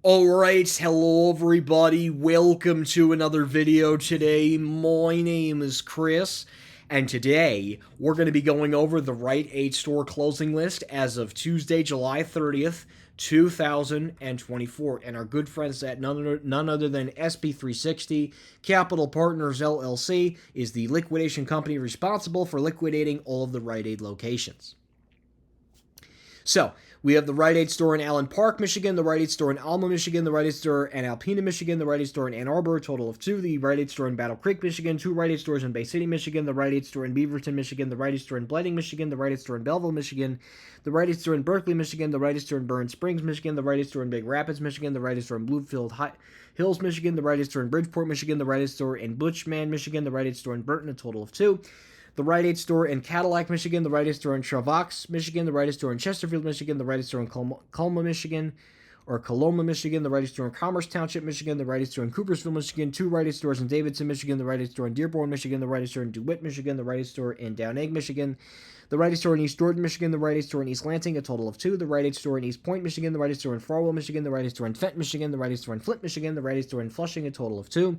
Alright, hello everybody, welcome to another video today. My name is Chris, and today we're going to be going over the Rite store closing list as of Tuesday, July 30th, 2024. And our good friends at none other than SP360 Capital Partners LLC is the liquidation company responsible for liquidating all of the Rite Aid locations. So, we have the Rite Aid store in Allen Park, Michigan, the Rite Aid store in Alma, Michigan, the Rite Aid store in Alpena, Michigan, the Rite Aid store in Ann Arbor, a total of 2, the Rite Aid store in Battle Creek, Michigan, 2 Rite Aid stores in Bay City, Michigan, the Rite Aid store in Beaverton, Michigan, the Rite Aid store in Bleding, Michigan, the Rite Aid store in Belleville, Michigan, the Rite Aid store in Berkeley, Michigan, the Rite Aid store in Burns Springs, Michigan, the Rite Aid store in Big Rapids, Michigan, the Rite Aid store in Bluefield Hills, Michigan, the Rite Aid store in Bridgeport, Michigan, the Rite Aid store in Butchman, Michigan, the Rite Aid store in Burton, a total of 2, the Rite Aid store in Cadillac, Michigan, the Rite Aid store in Chavox, Michigan, the Rite Aid store in Chesterfield, Michigan, the Rite Aid store in Colma, Michigan, the Rite Aid store in Commerce Township, Michigan, the Rite Aid store in Coopersville, Michigan, 2 Rite Aid stores in Davidson, Michigan, the Rite Aid store in Dearborn, Michigan, the Rite Aid store in DeWitt, Michigan, the Rite Aid store in Down Egg, Michigan, the Rite Aid store in East Jordan, Michigan, the Rite Aid store in East Lansing, a total of 2, the Rite Aid store in East Point, Michigan, the Rite Aid store in Farwell, Michigan, the Rite Aid store in Fenton, Michigan, the Rite Aid store in Flint, Michigan, the Rite Aid store in Flushing, a total of 2,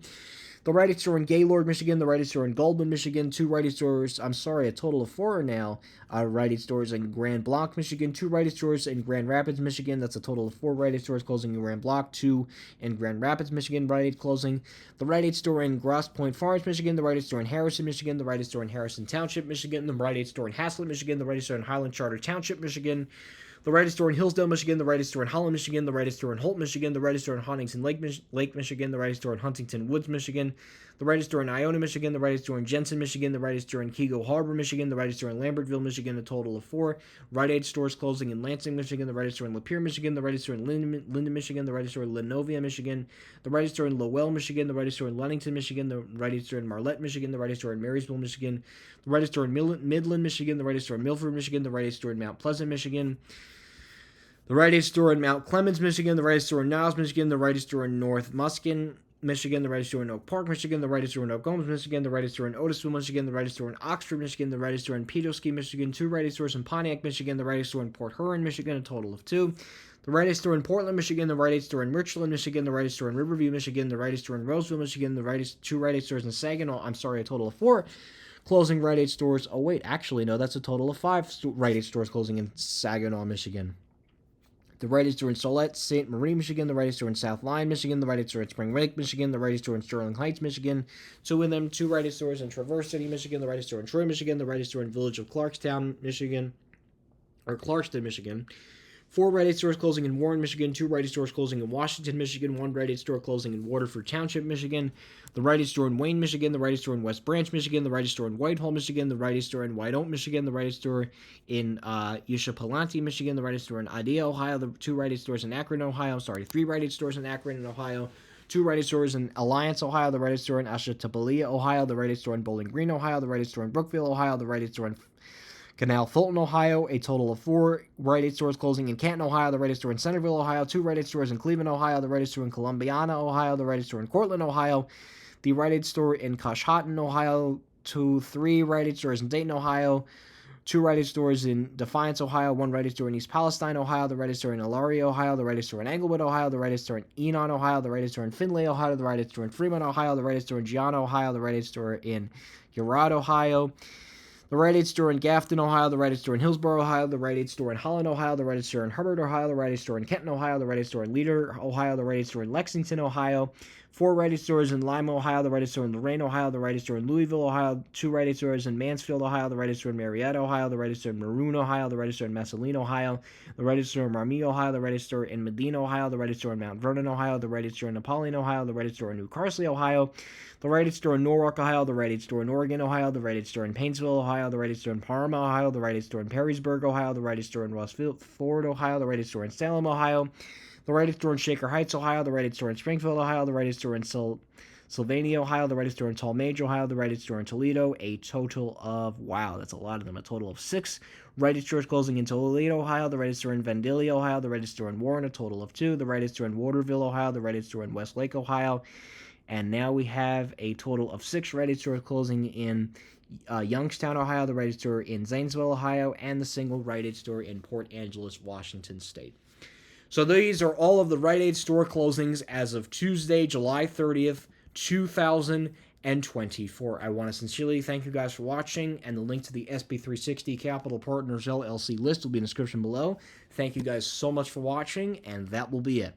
the Rite Aid store in Gaylord, Michigan, the Rite Aid store in Goldman, Michigan, 2 Rite Aid stores, a total of 4 now, Rite Aid stores in Grand Blanc, Michigan, 2 Rite Aid stores in Grand Rapids, Michigan, that's a total of 4 Rite Aid stores closing in Grand Blanc, 2 in Grand Rapids, Michigan, Rite Aid closing, the Rite Aid store in Grosse Pointe Farms, Michigan, the Rite Aid store in Harrison, Michigan, the Rite Aid store in Harrison Township, Michigan, the Rite Aid store in Haslett, Michigan, the Rite Aid store in Highland Charter Township, Michigan, the Rite Aid store in Hillsdale, Michigan, the Rite Aid store in Holland, Michigan, the Rite Aid store in Holt, Michigan, the Rite Aid store in Huntington Lake, Michigan, the Rite Aid store in Huntington Woods, Michigan, the Rite Aid store in Iona, Michigan, the Rite Aid store in Jensen, Michigan, the Rite Aid store in Kego Harbor, Michigan, the Rite Aid store in Lambertville, Michigan, a total of 4. Rite Aid stores closing in Lansing, Michigan, the Rite Aid store in Lapeer, Michigan, the Rite Aid store in Linden, Michigan, the Rite Aid store in Lenovia, Michigan, the Rite Aid store in Lowell, Michigan, the Rite Aid store in Ludington, Michigan, the Rite Aid store in Marlette, Michigan, the Rite Aid store in Marysville, Michigan, the Rite Aid store in Midland, Michigan, the Rite Aid store in Milford, Michigan, the Rite Aid store in Mount Pleasant, Michigan, the Rite Aid store in Mount Clemens, Michigan, the Rite Aid store in Niles, Michigan, the Rite Aid store in North Muskin, Michigan, the Rite Aid store in Oak Park, Michigan, the Rite Aid store in Oak Holmes, Michigan, the Rite Aid store in Otisville, Michigan, the Rite Aid store in Oxford, Michigan, the Rite Aid store in Petoskey, Michigan, 2 Rite Aid stores in Pontiac, Michigan, the Rite Aid store in Port Huron, Michigan, a total of 2. The Rite Aid store in Portland, Michigan, the Rite Aid store in Richland, Michigan, the Rite Aid store in Riverview, Michigan, the Rite Aid store in Roseville, Michigan, the 2 Rite Aid stores in Saginaw, a total of 4. Closing Rite Aid stores, actually, no, that's a total of 5 Rite Aid stores closing in Saginaw, Michigan. The Rite Aid store in Solette, St. Marie, Michigan, the Rite Aid store in South Line, Michigan, the Rite Aid store in Spring Lake, Michigan, the Rite Aid store in Sterling Heights, Michigan, 2 of them, 2 Rite Aid stores in Traverse City, Michigan, the Rite Aid store in Troy, Michigan, the Rite Aid store in Village of Clarkston, Michigan, 4 Rite Aid stores closing in Warren, Michigan, 2 Rite Aid stores closing in Washington, Michigan, 1 Rite Aid store closing in Waterford Township, Michigan, the Rite Aid store in Wayne, Michigan, the Rite Aid store in West Branch, Michigan, the Rite Aid store in Whitehall, Michigan, the Rite Aid store in White Oak, Michigan, the Rite Aid store in Yeshipalanti, Michigan, the Rite Aid store in Idea, Ohio, the 2 Rite Aid stores in Akron, Ohio, 3 Rite Aid stores in Akron and Ohio, 2 Rite Aid stores in Alliance, Ohio, the Rite Aid store in Ashtabula, Ohio, the Rite Aid store in Bowling Green, Ohio, the Rite Aid store in Brookville, Ohio, the Rite Aid store in Canal Fulton, Ohio, a total of 4 Rite Aid stores closing in Canton, Ohio, the Rite Aid store in Centerville, Ohio, 2 Rite Aid stores in Cleveland, Ohio, the Rite Aid store in Columbiana, Ohio, the Rite Aid store in Cortland, Ohio, the Rite Aid store in Coshocton, Ohio, 3 Rite Aid stores in Dayton, Ohio, 2 Rite Aid stores in Defiance, Ohio, 1 Rite Aid store in East Palestine, Ohio, the Rite Aid store in Elaria, Ohio, the Rite Aid store in Englewood, Ohio, the Rite Aid store in Enon, Ohio, the Rite Aid store in Findlay, Ohio, the Rite Aid store in Fremont, Ohio, the Rite Aid store in Gianna, Ohio, the Rite Aid store in Urad, Ohio, the Rite Aid store in Grafton, Ohio, the Rite Aid store in Hillsborough, Ohio, the Rite Aid store in Holland, Ohio, the Rite Aid store in Hubbard, Ohio, the Rite Aid store in Kenton, Ohio, the Rite Aid store in Leader, Ohio, the Rite Aid store in Lexington, Ohio, 4 Rite Aid stores in Lima, Ohio, the Rite Aid store in Lorain, Ohio, the Rite Aid store in Louisville, Ohio, 2 Rite Aid stores in Mansfield, Ohio, the Rite Aid store in Marietta, Ohio, the Rite Aid store in Maroon, Ohio, the Rite Aid store in Messalina, Ohio, the Rite Aid store in Marmy, Ohio, the Rite Aid store in Medina, Ohio, the Rite Aid store in Mount Vernon, Ohio, the Rite Aid store in Napoleon, Ohio, the Rite Aid store in New Carsley, Ohio, the Rite Aid store in Norwalk, Ohio, the Rite Aid store in Oregon, Ohio, the Rite Aid store in Painesville, Ohio, the Rite Aid store in Parma, Ohio, the Rite Aid store in Perrysburg, Ohio, the Rite Aid store in Rossford, Ohio, the Rite Aid store in Salem, Ohio, the Rite Aid store in Shaker Heights, Ohio, the Rite Aid store in Springfield, Ohio, the Rite Aid store in Sylvania, Ohio, the Rite Aid store in Tallmadge, Ohio, the Rite Aid store in Toledo, a total of, wow, that's a lot of them, a total of 6 Rite Aid stores closing in Toledo, Ohio, the Rite Aid store in Vandalia, Ohio, the Rite Aid store in Warren, a total of 2, the Rite Aid store in Waterville, Ohio, the Rite Aid store in Westlake, Ohio, and now we have a total of 6 Rite Aid stores closing in Youngstown, Ohio, the Rite Aid store in Zanesville, Ohio, and the single Rite Aid store in Port Angeles, Washington State. So these are all of the Rite Aid store closings as of Tuesday, July 30th, 2024. I want to sincerely thank you guys for watching, and the link to the SB360 Capital Partners LLC list will be in the description below. Thank you guys so much for watching, and that will be it.